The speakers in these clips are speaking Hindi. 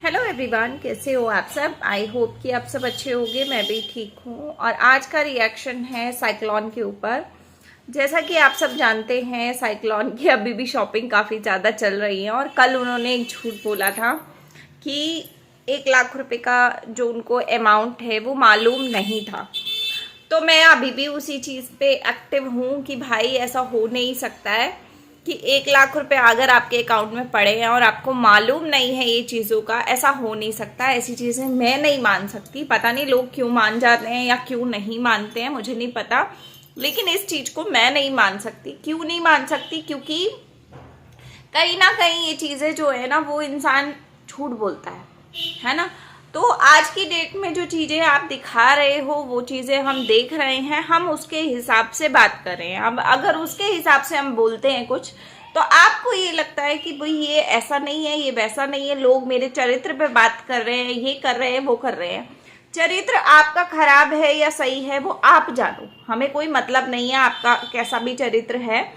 हेलो एवरीवन, कैसे हो आप सब। आई होप कि आप सब अच्छे होंगे। मैं भी ठीक हूँ। और आज का रिएक्शन है साइक्लोन के ऊपर। जैसा कि आप सब जानते हैं, साइक्लोन की अभी भी शॉपिंग काफ़ी ज़्यादा चल रही है। और कल उन्होंने एक झूठ बोला था कि 1 लाख रुपए का जो उनको अमाउंट है वो मालूम नहीं था। तो मैं अभी भी उसी चीज़ पे एक्टिव हूँ कि भाई ऐसा हो नहीं सकता है कि 1 लाख रुपए अगर आपके अकाउंट में पड़े हैं और आपको मालूम नहीं है ये चीज़ों का। ऐसा हो नहीं सकता। ऐसी चीज़ें मैं नहीं मान सकती। पता नहीं लोग क्यों मान जाते हैं या क्यों नहीं मानते हैं, मुझे नहीं पता। लेकिन इस चीज़ को मैं नहीं मान सकती। क्यों नहीं मान सकती? क्योंकि कहीं ना कहीं ये चीज़ें जो है ना, वो इंसान झूठ बोलता है ना। तो आज की डेट में जो चीज़ें आप दिखा रहे हो वो चीज़ें हम देख रहे हैं, हम उसके हिसाब से बात कर रहे हैं। अब अगर उसके हिसाब से हम बोलते हैं कुछ, तो आपको ये लगता है कि भाई ये ऐसा नहीं है, ये वैसा नहीं है, लोग मेरे चरित्र पे बात कर रहे हैं, ये कर रहे हैं, वो कर रहे हैं। चरित्र आपका खराब है या सही है वो आप जानो, हमें कोई मतलब नहीं है आपका कैसा भी चरित्र है।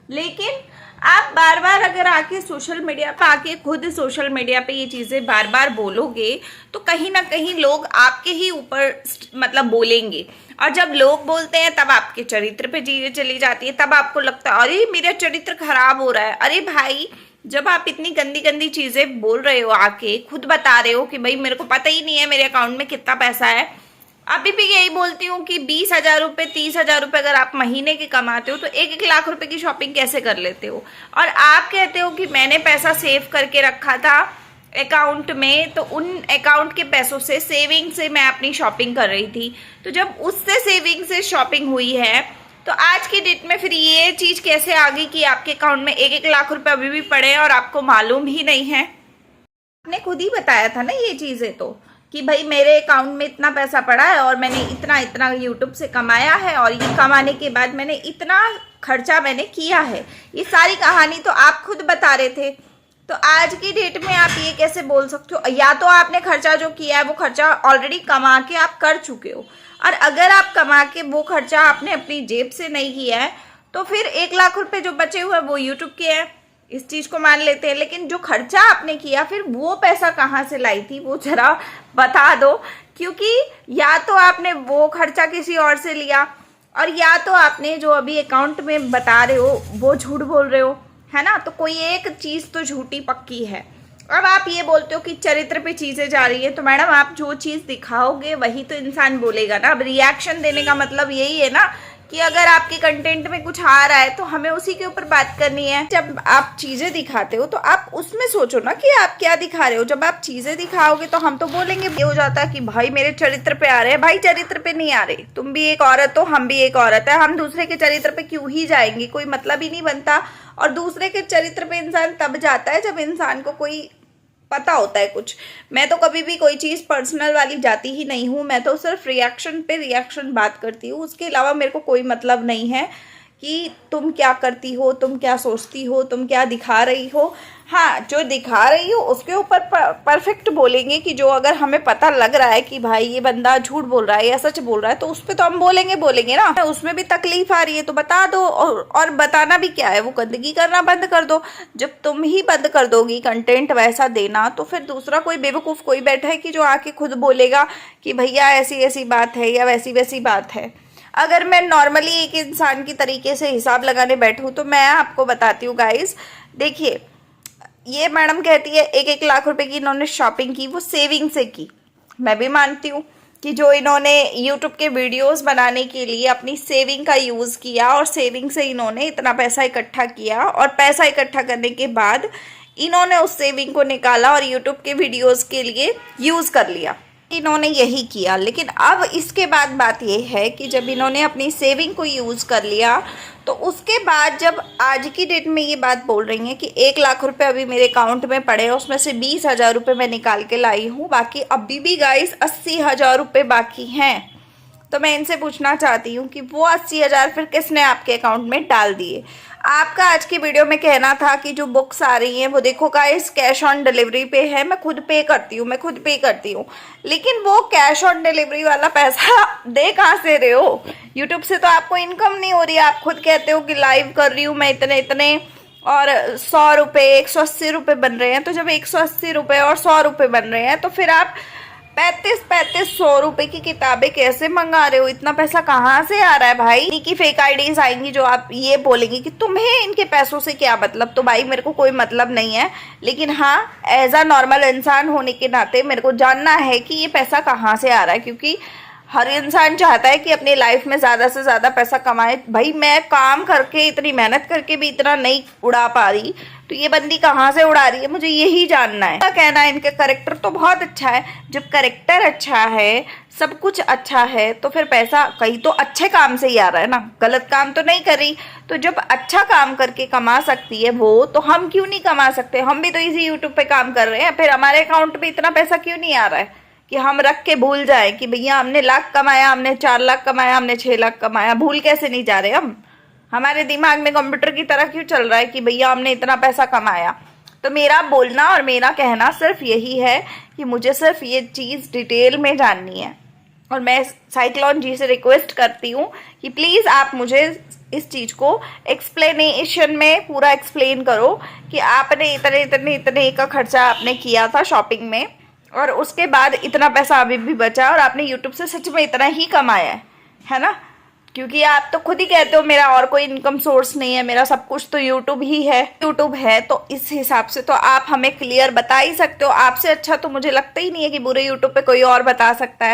लेकिन आप बार बार अगर आके सोशल मीडिया पे आके खुद सोशल मीडिया पे ये चीज़ें बार बार बोलोगे तो कहीं ना कहीं लोग आपके ही ऊपर मतलब बोलेंगे। और जब लोग बोलते हैं तब आपके चरित्र पे चीजें चली जाती है। तब आपको लगता है अरे मेरा चरित्र खराब हो रहा है। अरे भाई, जब आप इतनी गंदी गंदी चीजें बोल रहे हो, आके खुद बता रहे हो कि भाई मेरे को पता ही नहीं है मेरे अकाउंट में कितना पैसा है। अभी भी यही बोलती हूँ कि 20,000 रुपये 30,000 रुपये अगर आप महीने के कमाते हो तो 1-1 लाख रुपए की शॉपिंग कैसे कर लेते हो। और आप कहते हो कि मैंने पैसा सेव करके रखा था अकाउंट में, तो उन अकाउंट के पैसों से सेविंग से मैं अपनी शॉपिंग कर रही थी। तो जब उससे सेविंग से शॉपिंग हुई है तो आज की डेट में फिर ये चीज कैसे आ गई कि आपके अकाउंट में 1-1 लाख रुपए अभी भी पड़े हैं और आपको मालूम ही नहीं है। आपने खुद ही बताया था ना ये चीजें तो, कि भाई मेरे अकाउंट में इतना पैसा पड़ा है और मैंने इतना इतना यूट्यूब से कमाया है और ये कमाने के बाद मैंने इतना खर्चा मैंने किया है। ये सारी कहानी तो आप खुद बता रहे थे। तो आज की डेट में आप ये कैसे बोल सकते हो? या तो आपने खर्चा जो किया है वो खर्चा ऑलरेडी कमा के आप कर चुके हो, और अगर आप कमा के वो खर्चा आपने अपनी जेब से नहीं किया है तो फिर 1 लाख रुपए जो बचे हुए वो यूट्यूब के हैं, इस चीज को मान लेते हैं। लेकिन जो खर्चा आपने किया फिर वो पैसा कहाँ से लाई थी वो जरा बता दो। क्योंकि या तो आपने वो खर्चा किसी और से लिया, और या तो आपने जो अभी अकाउंट में बता रहे हो वो झूठ बोल रहे हो, है ना। तो कोई एक चीज तो झूठी पक्की है। अब आप ये बोलते हो कि चरित्र पे चीजें जा रही है, तो मैडम आप जो चीज दिखाओगे वही तो इंसान बोलेगा ना। अब रिएक्शन देने का मतलब यही है ना कि अगर आपके कंटेंट में कुछ आ रहा है तो हमें उसी के ऊपर बात करनी है। जब आप चीजें दिखाते हो तो आप उसमें सोचो ना कि आप क्या दिखा रहे हो। जब आप चीजें दिखाओगे तो हम तो बोलेंगे, ये हो जाता है कि भाई मेरे चरित्र पे आ रहे हैं। भाई चरित्र पे नहीं आ रहे, तुम भी एक औरत हो, हम भी एक औरत है, हम दूसरे के चरित्र पे क्यों ही जाएंगे? कोई मतलब ही नहीं बनता। और दूसरे के चरित्र पे इंसान तब जाता है जब इंसान को कोई पता होता है कुछ। मैं तो कभी भी कोई चीज़ पर्सनल वाली जाती ही नहीं हूँ। मैं तो सिर्फ रिएक्शन पे रिएक्शन बात करती हूँ। उसके अलावा मेरे को कोई मतलब नहीं है कि तुम क्या करती हो, तुम क्या सोचती हो, तुम क्या दिखा रही हो। हाँ, जो दिखा रही हो उसके ऊपर परफेक्ट बोलेंगे कि जो अगर हमें पता लग रहा है कि भाई ये बंदा झूठ बोल रहा है या सच बोल रहा है तो उस पर तो हम बोलेंगे ना। उसमें भी तकलीफ आ रही है तो बता दो। और बताना भी क्या है, वो गंदगी करना बंद कर दो। जब तुम ही बंद कर दोगी कंटेंट वैसा देना तो फिर दूसरा कोई बेवकूफ़ कोई बैठा है कि जो आके खुद बोलेगा कि भैया ऐसी ऐसी बात है या वैसी वैसी बात है। अगर मैं नॉर्मली एक इंसान की तरीके से हिसाब लगाने बैठूं तो मैं आपको बताती हूँ गाइस, देखिए ये मैडम कहती है 1-1 लाख रुपए की इन्होंने शॉपिंग की, वो सेविंग से की। मैं भी मानती हूँ कि जो इन्होंने यूट्यूब के वीडियोस बनाने के लिए अपनी सेविंग का यूज़ किया और सेविंग से इन्होंने इतना पैसा इकट्ठा किया, और पैसा इकट्ठा करने के बाद इन्होंने उस सेविंग को निकाला और यूट्यूब के वीडियोस के लिए यूज़ कर लिया। इन्होंने यही किया। लेकिन अब इसके बाद बात यह है कि जब इन्होंने अपनी सेविंग को यूज़ कर लिया तो उसके बाद जब आज की डेट में ये बात बोल रही हैं कि 1 लाख रुपए अभी मेरे अकाउंट में पड़े हैं, उसमें से 20,000 रुपये मैं निकाल के लाई हूँ, बाकी अभी भी गाइस 80,000 रुपये बाकी हैं। तो मैं इनसे पूछना चाहती हूँ कि वो 80,000 फिर किसने आपके अकाउंट में डाल दिए? आपका आज की वीडियो में कहना था कि जो बुक्स आ रही हैं वो देखो गाइस कैश ऑन डिलीवरी पे है, मैं खुद पे करती हूँ। लेकिन वो कैश ऑन डिलीवरी वाला पैसा दे कहाँ से रहे हो? यूट्यूब से तो आपको इनकम नहीं हो रही। आप खुद कहते हो कि लाइव कर रही हूँ मैं इतने इतने और 100 रुपये 180 रुपये बन रहे हैं। तो जब 180 रुपये और 100 रुपये बन रहे हैं तो फिर आप 35-100 रुपए की किताबें कैसे मंगा रहे हो? इतना पैसा कहाँ से आ रहा है भाई? इनकी फेक आईडीज आएंगी जो आप ये बोलेंगे कि तुम्हें इनके पैसों से क्या मतलब। तो भाई मेरे को कोई मतलब नहीं है, लेकिन हाँ एज अ नॉर्मल इंसान होने के नाते मेरे को जानना है कि ये पैसा कहाँ से आ रहा है, क्योंकि हर इंसान चाहता है कि अपनी लाइफ में ज़्यादा से ज़्यादा पैसा कमाए। भाई मैं काम करके इतनी मेहनत करके भी इतना नहीं उड़ा पा रही, तो ये बंदी कहाँ से उड़ा रही है, मुझे यही जानना है। क्या कहना है, इनका करेक्टर तो बहुत अच्छा है। जब करेक्टर अच्छा है, सब कुछ अच्छा है, तो फिर पैसा कहीं तो अच्छे काम से ही आ रहा है ना, गलत काम तो नहीं कर रही। तो जब अच्छा काम करके कमा सकती है वो, तो हम क्यों नहीं कमा सकते? हम भी तो इसी यूट्यूब पे काम कर रहे हैं, फिर हमारे अकाउंट में इतना पैसा क्यों नहीं आ रहा है कि हम रख के भूल जाए कि भैया हमने लाख कमाया, हमने 4 लाख कमाया, हमने 6 लाख कमाया। भूल कैसे नहीं जा रहे हम? हमारे दिमाग में कंप्यूटर की तरह क्यों चल रहा है कि भैया हमने इतना पैसा कमाया? तो मेरा बोलना और मेरा कहना सिर्फ यही है कि मुझे सिर्फ ये चीज़ डिटेल में जाननी है, और मैं साइक्लोन जी से रिक्वेस्ट करती हूँ कि प्लीज़ आप मुझे इस चीज़ को एक्सप्लेनेशन में पूरा एक्सप्लेन करो कि आपने इतने इतने इतने का खर्चा आपने किया था शॉपिंग में, और उसके बाद इतना पैसा अभी भी बचा, और आपने यूट्यूब से सच में इतना ही कमाया है ना? क्योंकि आप तो खुद ही कहते हो मेरा और कोई इनकम सोर्स नहीं है, मेरा सब कुछ तो यूट्यूब ही है। यूट्यूब है तो इस हिसाब से तो आप हमें क्लियर बता ही सकते हो। आपसे अच्छा तो मुझे लगता ही नहीं है कि बुरे यूट्यूब पे कोई और बता सकता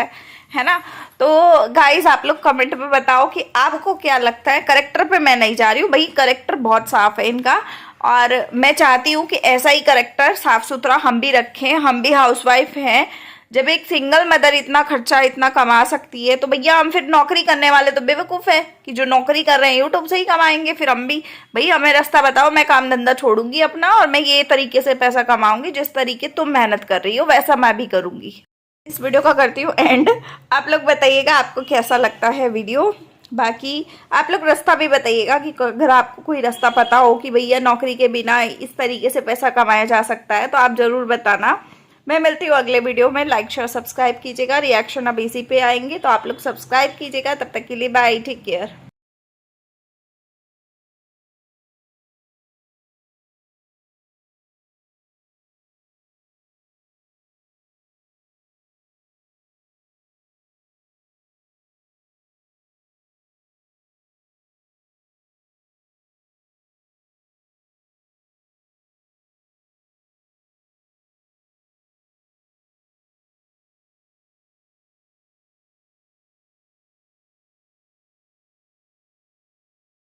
है ना? तो गाइज आप लोग कमेंट पे बताओ कि आपको क्या लगता है। करेक्टर पे मैं नहीं जा रही हूँ भाई, करेक्टर बहुत साफ है इनका, और मैं चाहती हूँ कि ऐसा ही करेक्टर साफ सुथरा हम भी रखें। हम भी हाउसवाइफ हैं। जब एक सिंगल मदर इतना खर्चा इतना कमा सकती है, तो भैया हम फिर नौकरी करने वाले तो बेवकूफ़ है कि जो नौकरी कर रहे हैं यूट्यूब से ही कमाएंगे। फिर हम भी, भाई हमें रास्ता बताओ, मैं काम धंधा छोड़ूंगी अपना, और मैं ये तरीके से पैसा कमाऊंगी जिस तरीके तुम मेहनत कर रही हो वैसा मैं भी करूंगी। इस वीडियो का करती हूँ एंड। आप लोग बताइएगा आपको कैसा लगता है वीडियो। बाकी आप लोग रास्ता भी बताइएगा कि अगर आपको कोई रास्ता पता हो कि भैया नौकरी के बिना इस तरीके से पैसा कमाया जा सकता है, तो आप ज़रूर बताना। मैं मिलती हूँ अगले वीडियो में। लाइक शेयर सब्सक्राइब कीजिएगा। रिएक्शन अब इसी पे आएंगे, तो आप लोग सब्सक्राइब कीजिएगा। तब तक के लिए बाय, टेक केयर।